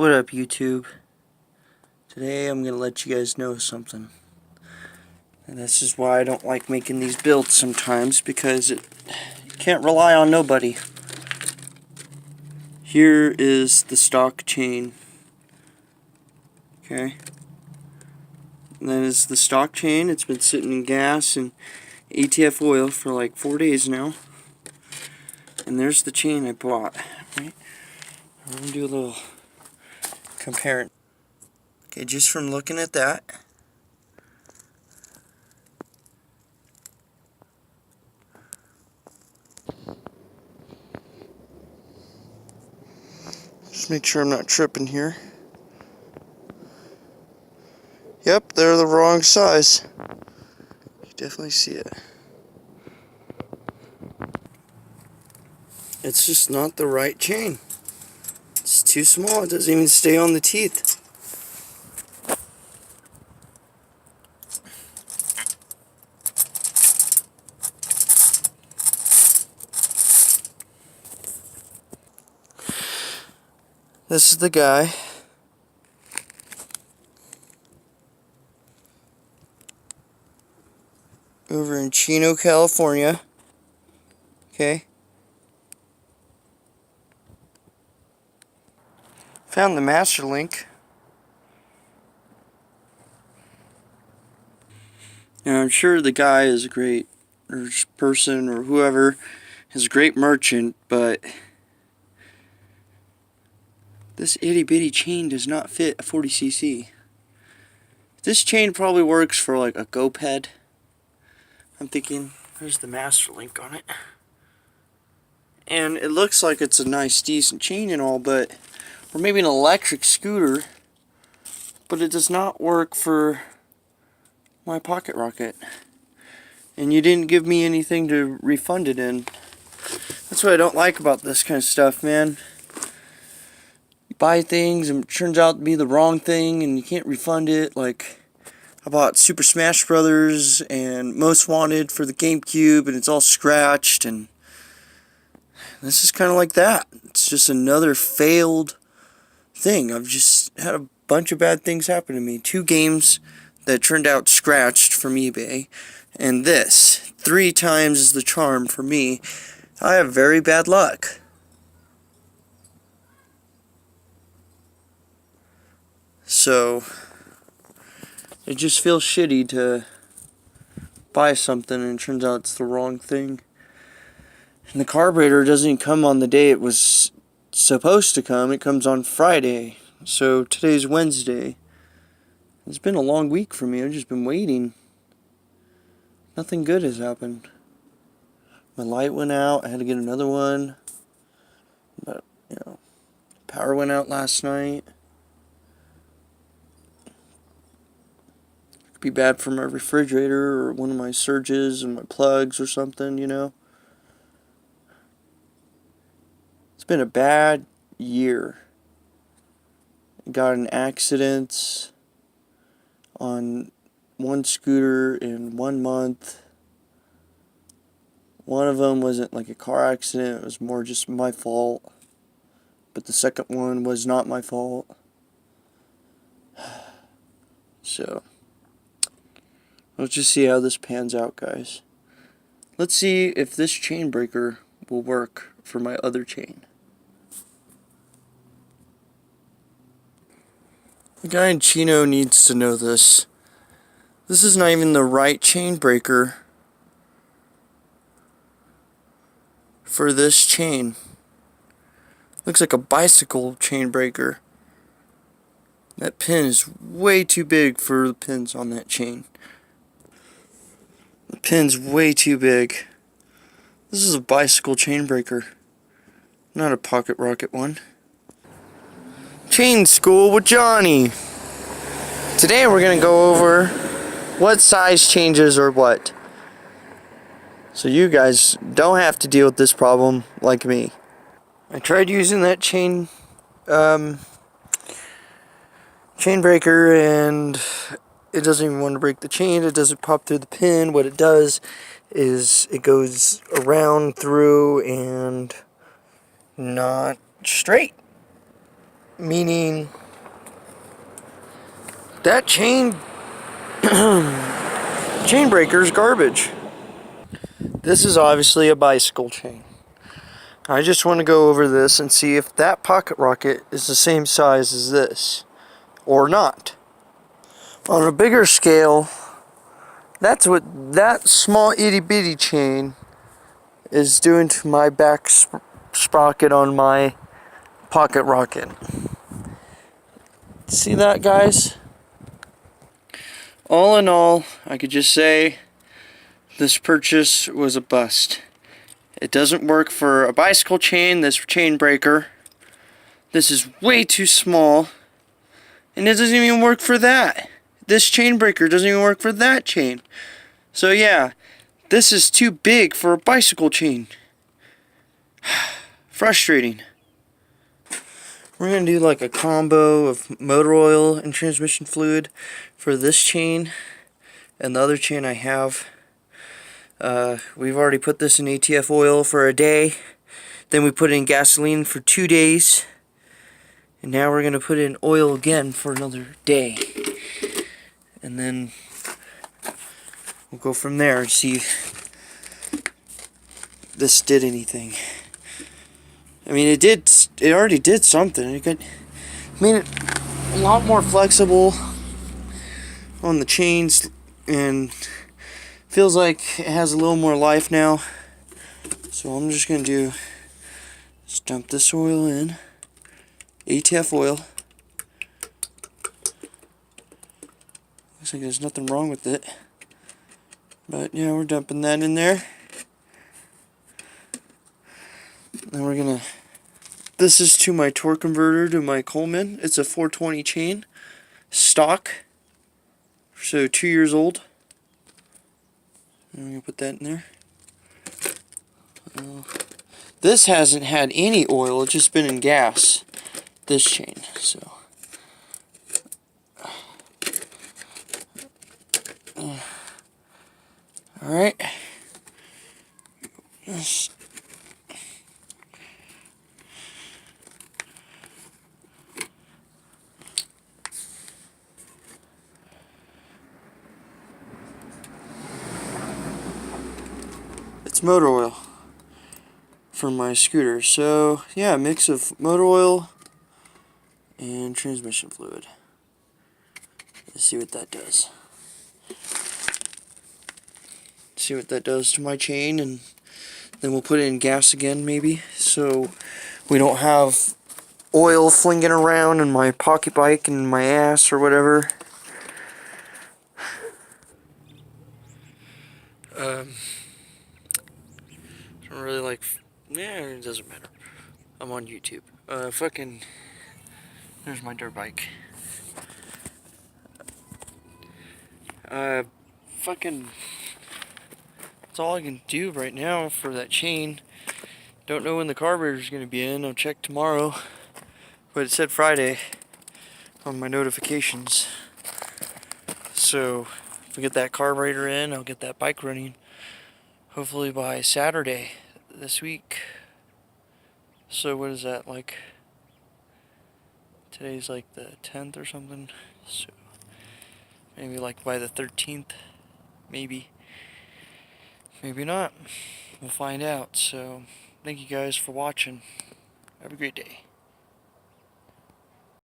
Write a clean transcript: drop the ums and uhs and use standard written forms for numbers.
What up, YouTube? Today I'm going to let you guys know something. And this is why I don't like making these builds sometimes, because you can't rely on nobody. Here is the stock chain. Okay? And that is the stock chain. It's been sitting in gas and ATF oil for like 4 days now. And there's the chain I bought. Right? I'm going to do a little comparing. Okay, just from looking at that, just make sure I'm not tripping here. Yep, they're the wrong size. You definitely see it. It's just not the right chain. It's too small. It doesn't even stay on the teeth. This is the guy. Over in Chino, California. Okay. Found the master link. Now I'm sure the guy is a great person, or whoever is a great merchant, but this itty bitty chain does not fit a 40cc. This chain probably works for like a GoPed. I'm thinking, there's the master link on it. And it looks like it's a nice, decent chain and all, but, or maybe an electric scooter, but it does not work for my pocket rocket. And you didn't give me anything to refund it in. That's what I don't like about this kind of stuff, man. You buy things and it turns out to be the wrong thing and you can't refund it. Like, I bought Super Smash Brothers and Most Wanted for the GameCube and it's all scratched, and this is kind of like that. It's just another failed thing. I've just had a bunch of bad things happen to me. 2 games that turned out scratched from eBay, and this 3 times is the charm for me. I have very bad luck. So it just feels shitty to buy something and it turns out it's the wrong thing. And the carburetor doesn't even come on the day it was supposed to come. It comes on Friday. So today's Wednesday. It's been a long week for me. I've just been waiting. Nothing good has happened. My light went out. I had to get another one. But, power went out last night. It could be bad for my refrigerator or one of my surges and my plugs or something, It's been a bad year. I got in accidents on one scooter in 1 month. One of them wasn't like a car accident, it was more just my fault. But the second one was not my fault. So, let's just see how this pans out, guys. Let's see if this chain breaker will work for my other chain. The guy in Chino needs to know this. This is not even the right chain breaker for this chain. Looks like a bicycle chain breaker. That pin is way too big for the pins on that chain. The pin's way too big. This is a bicycle chain breaker, not a pocket rocket one. Chain School with Johnny. Today we're going to go over what size changes are what, so you guys don't have to deal with this problem like me. I tried using that chain breaker and it doesn't even want to break the chain. It doesn't pop through the pin. What it does is it goes around, through, and not straight. meaning that chain breaker is garbage. This is obviously a bicycle chain. I just want to go over this and see if that pocket rocket is the same size as this or not. On a bigger scale, that's what that small itty bitty chain is doing to my back sprocket on my pocket rocket. See that, guys? All in all, I could just say this purchase was a bust. It doesn't work for a bicycle chain, this chain breaker. This is way too small. And it doesn't even work for that. This chain breaker doesn't even work for that chain. So yeah, this is too big for a bicycle chain. Frustrating. We're going to do like a combo of motor oil and transmission fluid for this chain and the other chain I have. We've already put this in ATF oil for a day. Then we put it in gasoline for 2 days. And now we're going to put in oil again for another day. And then we'll go from there and see if this did anything. I mean, it already did something. It made it a lot more flexible on the chains and feels like it has a little more life now. So I'm just going to just dump this oil in. ATF oil. Looks like there's nothing wrong with it. But yeah, we're dumping that in there. Then we're gonna, this is to my torque converter to my Coleman. It's a 420 chain, stock, so 2 years old. And we're gonna put that in there. This hasn't had any oil, it's just been in gas, this chain, so. Alright. It's motor oil for my scooter. So yeah, a mix of motor oil and transmission fluid. Let's see what that does. See what that does to my chain, and then we'll put it in gas again maybe, so we don't have oil flinging around in my pocket bike and my ass or whatever. Don't really like, yeah, it doesn't matter. I'm on YouTube. There's my dirt bike. That's all I can do right now for that chain. Don't know when the carburetor's gonna be in. I'll check tomorrow. But it said Friday on my notifications. So if we get that carburetor in, I'll get that bike running hopefully by Saturday this week. So what is that, like, today's like the 10th or something, so maybe like by the 13th, maybe not, we'll find out. So thank you guys for watching, have a great day.